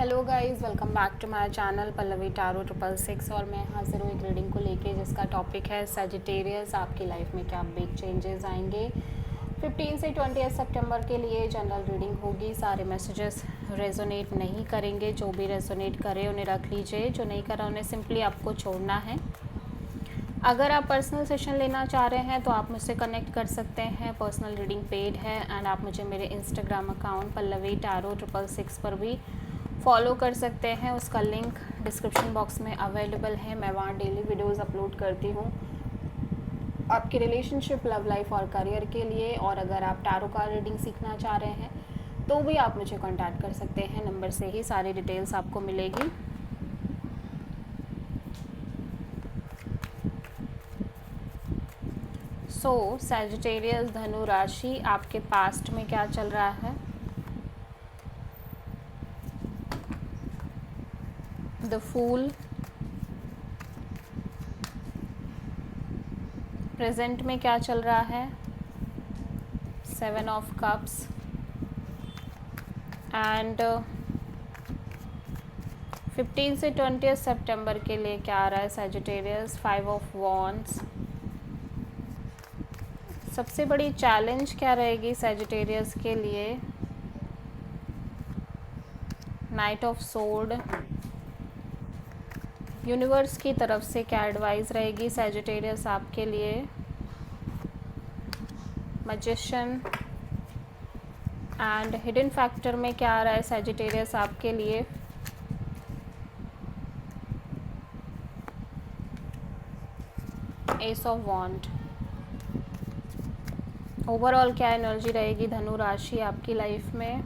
Hello guys, welcome back to my channel Pallavi tarot 666 और मैं हाजिर हूँ एक रीडिंग को लेके जिसका टॉपिक है सजिटेरियस। आपकी लाइफ में क्या बिग चेंजेस आएंगे 15 से 20 सितंबर के लिए जनरल रीडिंग होगी। सारे मैसेजेस रेजोनेट नहीं करेंगे, जो भी रेजोनेट करे उन्हें रख लीजिए, जो नहीं करा उन्हें सिंपली आपको छोड़ना है। अगर आप पर्सनल सेशन लेना चाह रहे हैं तो आप मुझसे कनेक्ट कर सकते हैं। पर्सनल रीडिंग पेड है एंड आप मुझे मेरे इंस्टाग्राम अकाउंट पल्लवी टारो 666 पर भी फॉलो कर सकते हैं। उसका लिंक डिस्क्रिप्शन बॉक्स में अवेलेबल है। मैं वहाँ डेली वीडियोस अपलोड करती हूँ आपके रिलेशनशिप, लव लाइफ और करियर के लिए। और अगर आप टारो का रीडिंग सीखना चाह रहे हैं तो भी आप मुझे कांटेक्ट कर सकते हैं, नंबर से ही सारी डिटेल्स आपको मिलेगी। सो सैजिटेरियस धनु राशि, आपके पास्ट में क्या चल रहा है, द फूल, प्रेजेंट में क्या चल रहा है, 7 ऑफ कप्स एंड 15 से 20 सितंबर के लिए क्या आ रहा है सैजिटेरियस, 5 ऑफ वॉन्ड्स। सबसे बड़ी चैलेंज क्या रहेगी सैजिटेरियस के लिए, नाइट ऑफ सोर्ड। यूनिवर्स की तरफ से क्या एडवाइस रहेगी सैजिटेरियस आपके लिए, मैजिशियन एंड हिडन फैक्टर में क्या आ रहा है सैजिटेरियस आपके लिए, एस ऑफ वॉन्ड। ओवरऑल क्या एनर्जी रहेगी धनु राशि आपकी लाइफ में,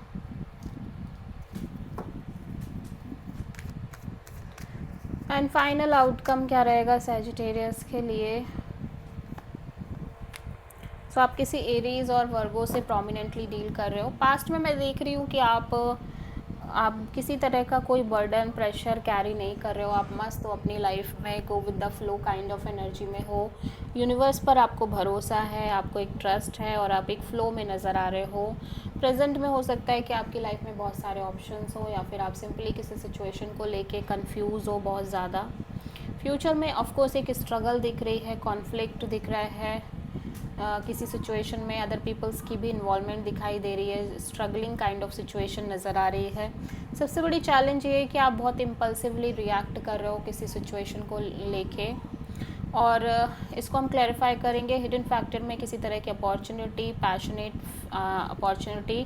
एंड फाइनल आउटकम क्या रहेगा सैजिटेरियस के लिए। सो आप किसी एरीज और वर्गो से प्रोमिनेंटली डील कर रहे हो। पास्ट में मैं देख रही हूँ कि आप किसी तरह का कोई बर्डन, प्रेशर कैरी नहीं कर रहे हो। आप मस्त हो अपनी लाइफ में, go with the flow kind of energy में हो। यूनिवर्स पर आपको भरोसा है, आपको एक ट्रस्ट है और आप एक फ़्लो में नज़र आ रहे हो। प्रेजेंट में हो सकता है कि आपकी लाइफ में बहुत सारे ऑप्शंस हो या फिर आप सिंपली किसी सिचुएशन को लेके कंफ्यूज हो बहुत ज़्यादा। फ्यूचर में ऑफकोर्स एक स्ट्रगल दिख रही है, कॉन्फ्लिक्ट दिख रहा है, किसी सिचुएशन में अदर पीपल्स की भी इन्वॉल्वमेंट दिखाई दे रही है, स्ट्रगलिंग काइंड ऑफ सिचुएशन नज़र आ रही है। सबसे बड़ी चैलेंज ये है कि आप बहुत इम्पल्सिवली रिएक्ट कर रहे हो किसी सिचुएशन को लेके, और इसको हम क्लैरिफाई करेंगे। हिडन फैक्टर में किसी तरह की अपॉर्चुनिटी, पैशनेट अपॉर्चुनिटी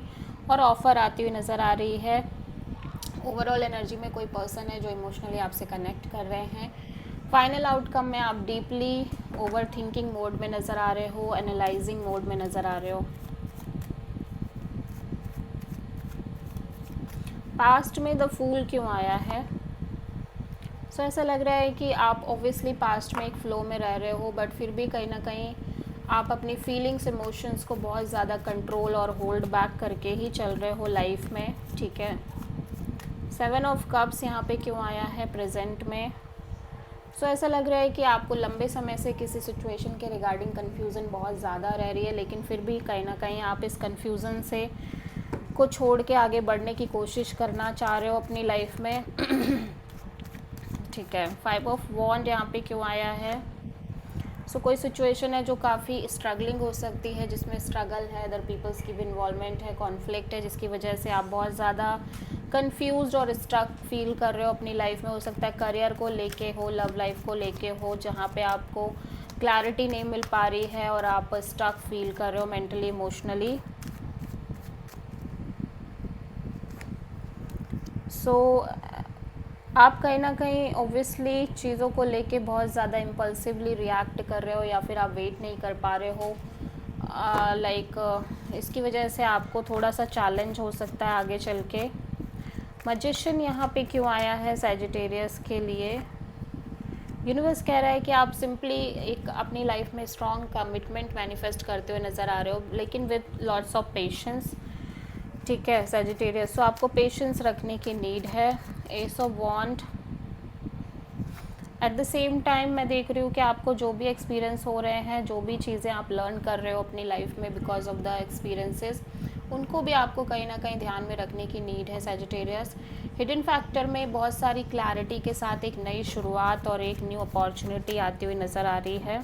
और ऑफ़र आती हुई नज़र आ रही है। ओवरऑल एनर्जी में कोई पर्सन है जो इमोशनली आपसे कनेक्ट कर रहे हैं। फाइनल आउटकम में आप डीपली ओवर थिंकिंग मोड में नज़र आ रहे हो, एनालाइजिंग मोड में नज़र आ रहे हो। पास्ट में द फूल क्यों आया है, सो ऐसा लग रहा है कि आप ऑब्वियसली पास्ट में एक फ़्लो में रह रहे हो, बट फिर भी कहीं ना कहीं आप अपनी फीलिंग्स, इमोशंस को बहुत ज़्यादा कंट्रोल और होल्ड बैक करके ही चल रहे हो लाइफ में, ठीक है। 7 ऑफ कप्स यहाँ पे क्यों आया है प्रेजेंट में, सो ऐसा लग रहा है कि आपको लंबे समय से किसी सिचुएशन के रिगार्डिंग कन्फ्यूज़न बहुत ज़्यादा रह रही है, लेकिन फिर भी कहीं ना कहीं आप इस कन्फ्यूज़न से को छोड़ के आगे बढ़ने की कोशिश करना चाह रहे हो अपनी लाइफ में ठीक है। 5 ऑफ वॉन्ड यहाँ पे क्यों आया है, सो कोई सिचुएशन है जो काफ़ी स्ट्रगलिंग हो सकती है, जिसमें स्ट्रगल है, अदर पीपल्स की भी इन्वॉल्वमेंट है, कॉन्फ्लिक्ट है, जिसकी वजह से आप बहुत ज़्यादा कंफ्यूज्ड और स्ट्रक फील कर रहे हो अपनी लाइफ में। हो सकता है करियर को लेके हो, लव लाइफ को लेके हो, जहाँ पे आपको क्लैरिटी नहीं मिल पा रही है और आप स्ट्रक फील कर रहे हो मेंटली, इमोशनली। सो आप कहीं ना कहीं ऑब्वियसली चीज़ों को लेके बहुत ज़्यादा इम्पल्सिवली रिएक्ट कर रहे हो या फिर आप वेट नहीं कर पा रहे हो। इसकी वजह से आपको थोड़ा सा चैलेंज हो सकता है आगे चल के। मैजिशियन यहाँ पे क्यों आया है सैजिटेरियस के लिए, यूनिवर्स कह रहा है कि आप सिंपली एक अपनी लाइफ में स्ट्रॉन्ग कमिटमेंट मैनिफेस्ट करते हुए नज़र आ रहे हो, लेकिन विद लॉट्स ऑफ पेशेंस, ठीक है सैजिटेरियस। सो आपको पेशेंस रखने की नीड है। Ace of wands. At the same time मैं देख रही हूँ कि आपको जो भी एक्सपीरियंस हो रहे हैं, जो भी चीज़ें आप लर्न कर रहे हो अपनी लाइफ में बिकॉज ऑफ द एक्सपीरियंसेस, उनको भी आपको कहीं ना कहीं ध्यान में रखने की नीड है सैजिटेरियस। हिडन फैक्टर में बहुत सारी क्लैरिटी के साथ एक नई शुरुआत और एक न्यू अपॉर्चुनिटी आती हुई नज़र आ रही है।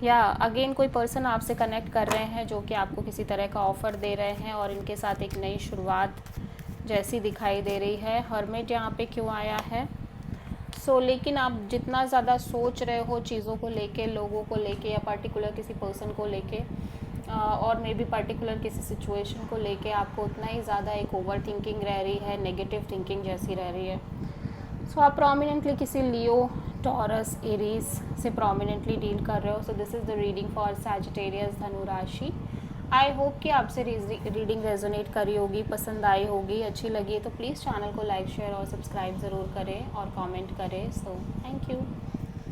या अगेन कोई पर्सन आपसे कनेक्ट कर रहे हैं जो कि आपको किसी तरह का ऑफ़र दे रहे हैं और इनके साथ एक नई शुरुआत जैसी दिखाई दे रही है। हर्मिट यहाँ पे क्यों आया है? लेकिन आप जितना ज़्यादा सोच रहे हो चीज़ों को लेके, लोगों को लेके, या पर्टिकुलर किसी पर्सन को लेके और मे बी पर्टिकुलर किसी सिचुएशन को लेके, आपको उतना ही ज़्यादा एक ओवर थिंकिंग रह रही है, नेगेटिव थिंकिंग जैसी रह रही है। आप प्रोमिनेंटली किसी लियो, टॉरस, एरीज से प्रोमिनेंटली डील कर रहे हो। So this is the reading for Sagittarius धनु राशि। आई होप कि आपसे रीडिंग रेजोनेट करी होगी, पसंद आई होगी, अच्छी लगी तो प्लीज़ चैनल को लाइक, शेयर और सब्सक्राइब ज़रूर करें और कमेंट करें। So thank you.